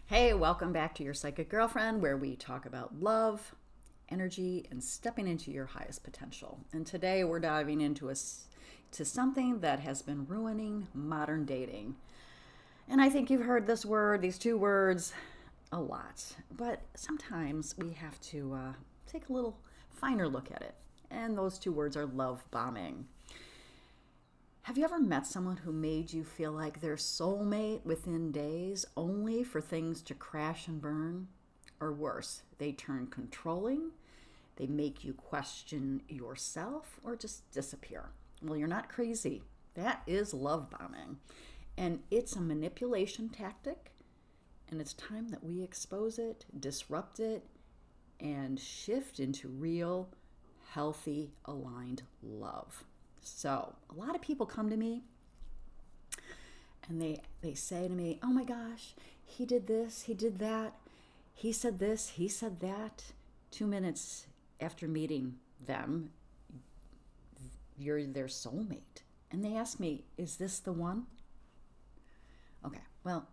Hey, welcome back to Your Psychic Girlfriend, where we talk about love, energy, and stepping into your highest potential. And today we're diving to something that has been ruining modern dating. And I think you've heard these two words, a lot. But sometimes we have to take a little finer look at it. And those two words are love bombing. Have you ever met someone who made you feel like their soulmate within days only for things to crash and burn? Or worse, they turn controlling, they make you question yourself, or just disappear? Well, you're not crazy. That is love bombing. And it's a manipulation tactic, and it's time that we expose it, disrupt it, and shift into real, healthy, aligned love. So, a lot of people come to me and they say to me, "Oh my gosh, he did this, he did that, he said this, he said that." 2 minutes after meeting them, you're their soulmate. And they ask me, "Is this the one?" Okay, well,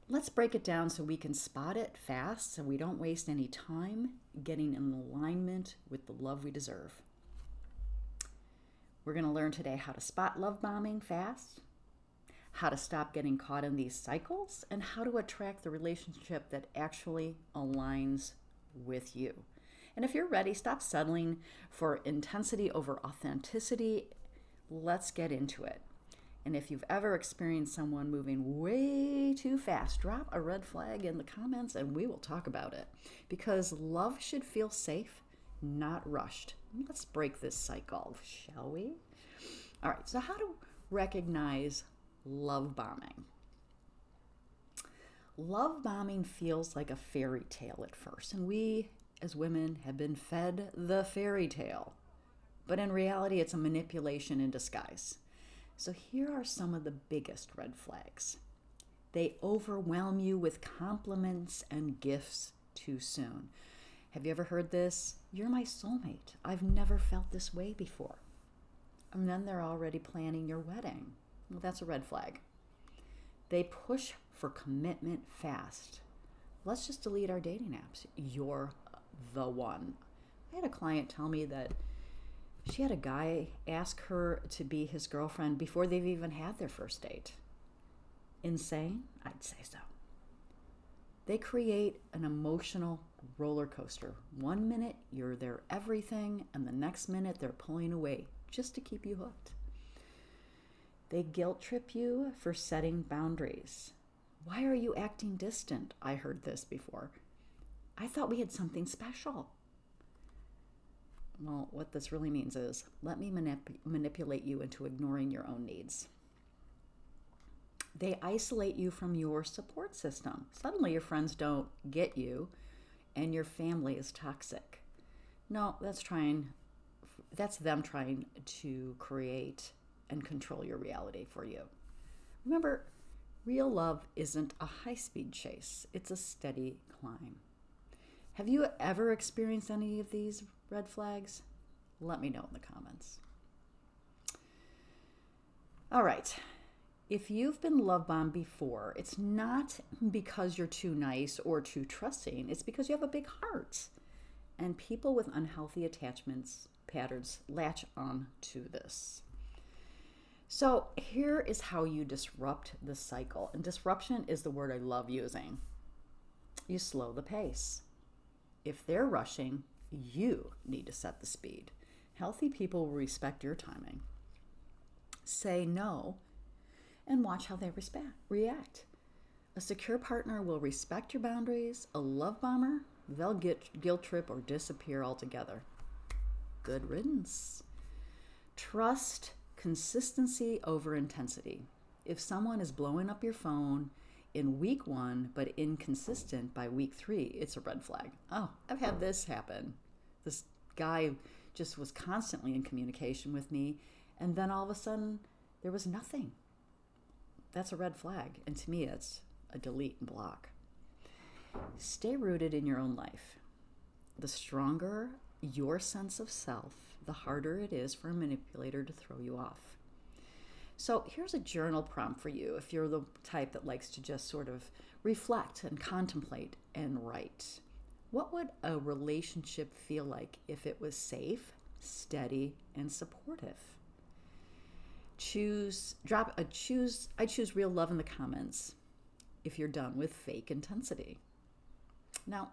let's break it down so we can spot it fast so we don't waste any time getting in alignment with the love we deserve. We're going to learn today how to spot love bombing fast, how to stop getting caught in these cycles, and how to attract the relationship that actually aligns with you. And if you're ready, stop settling for intensity over authenticity. Let's get into it. And if you've ever experienced someone moving way too fast, drop a red flag in the comments and we will talk about it. Because love should feel safe, not rushed. Let's break this cycle, shall we? All right, so how to recognize love bombing. Love bombing feels like a fairy tale at first, and we as women have been fed the fairy tale. But in reality, it's a manipulation in disguise. So here are some of the biggest red flags. They overwhelm you with compliments and gifts too soon. Have you ever heard this? "You're my soulmate. I've never felt this way before." And then they're already planning your wedding. Well, that's a red flag. They push for commitment fast. Let's just delete our dating apps. You're the one. I had a client tell me that she had a guy ask her to be his girlfriend before they've even had their first date. Insane? I'd say so. They create an emotional roller coaster. 1 minute you're their everything, and the next minute they're pulling away just to keep you hooked. They guilt trip you for setting boundaries. "Why are you acting distant?" I heard this before. "I thought we had something special." Well, what this really means is, let me manipulate you into ignoring your own needs. They isolate you from your support system. Suddenly your friends don't get you and your family is toxic. No, that's them trying to create and control your reality for you. Remember, real love isn't a high-speed chase. It's a steady climb. Have you ever experienced any of these red flags? Let me know in the comments. All right. If you've been love bombed before, it's not because you're too nice or too trusting. It's because you have a big heart. And people with unhealthy attachments patterns latch on to this. So here is how you disrupt the cycle. And disruption is the word I love using. You slow the pace. If they're rushing, you need to set the speed. Healthy people will respect your timing. Say no and watch how they react. A secure partner will respect your boundaries. A love bomber, they'll get guilt trip or disappear altogether. Good riddance. Trust consistency over intensity. If someone is blowing up your phone in week 1 but inconsistent by week 3, it's a red flag. Oh, I've had this happen. This guy just was constantly in communication with me, and then all of a sudden there was nothing. That's a red flag, and to me it's a delete and block. Stay rooted in your own life. The stronger your sense of self, the harder it is for a manipulator to throw you off. So here's a journal prompt for you if you're the type that likes to just sort of reflect and contemplate and write. What would a relationship feel like if it was safe, steady, and supportive? I choose real love in the comments if you're done with fake intensity. Now,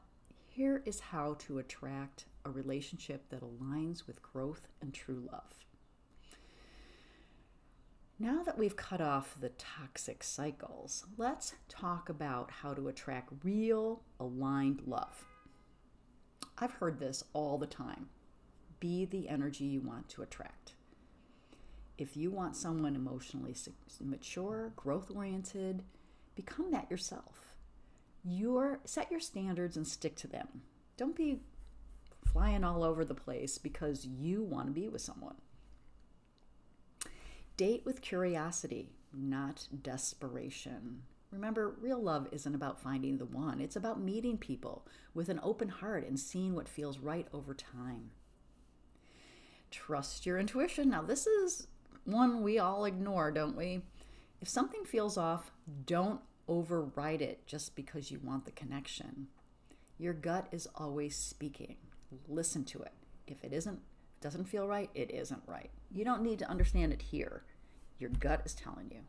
here is how to attract a relationship that aligns with growth and true love. Now that we've cut off the toxic cycles, let's talk about how to attract real, aligned love. I've heard this all the time. Be the energy you want to attract. If you want someone emotionally mature, growth-oriented, become that yourself. Set your standards and stick to them. Don't be flying all over the place because you want to be with someone. Date with curiosity, not desperation. Remember, real love isn't about finding the one. It's about meeting people with an open heart and seeing what feels right over time. Trust your intuition. Now, this is one we all ignore, don't we? If something feels off, don't override it just because you want the connection. Your gut is always speaking. Listen to it. If it doesn't feel right, it isn't right. You don't need to understand it here. Your gut is telling you.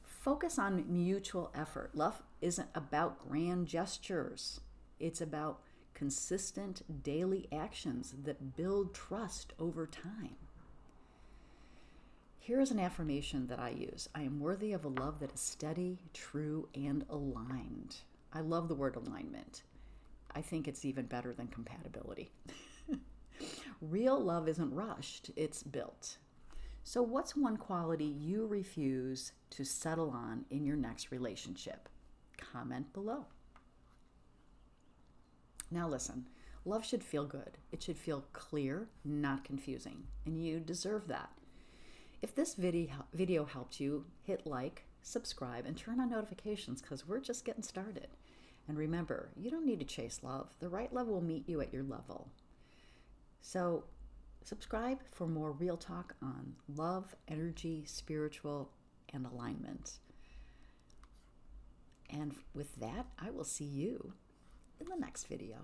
Focus on mutual effort. Love isn't about grand gestures. It's about consistent daily actions that build trust over time. Here is an affirmation that I use. I am worthy of a love that is steady, true, and aligned. I love the word alignment. I think it's even better than compatibility. Real love isn't rushed, it's built. So what's one quality you refuse to settle on in your next relationship? Comment below. Now listen, love should feel good. It should feel clear, not confusing, and you deserve that. If this video helped you, hit like, subscribe, and turn on notifications because we're just getting started. And remember, you don't need to chase love. The right love will meet you at your level. So subscribe for more real talk on love, energy, spiritual, and alignment. And with that, I will see you in the next video.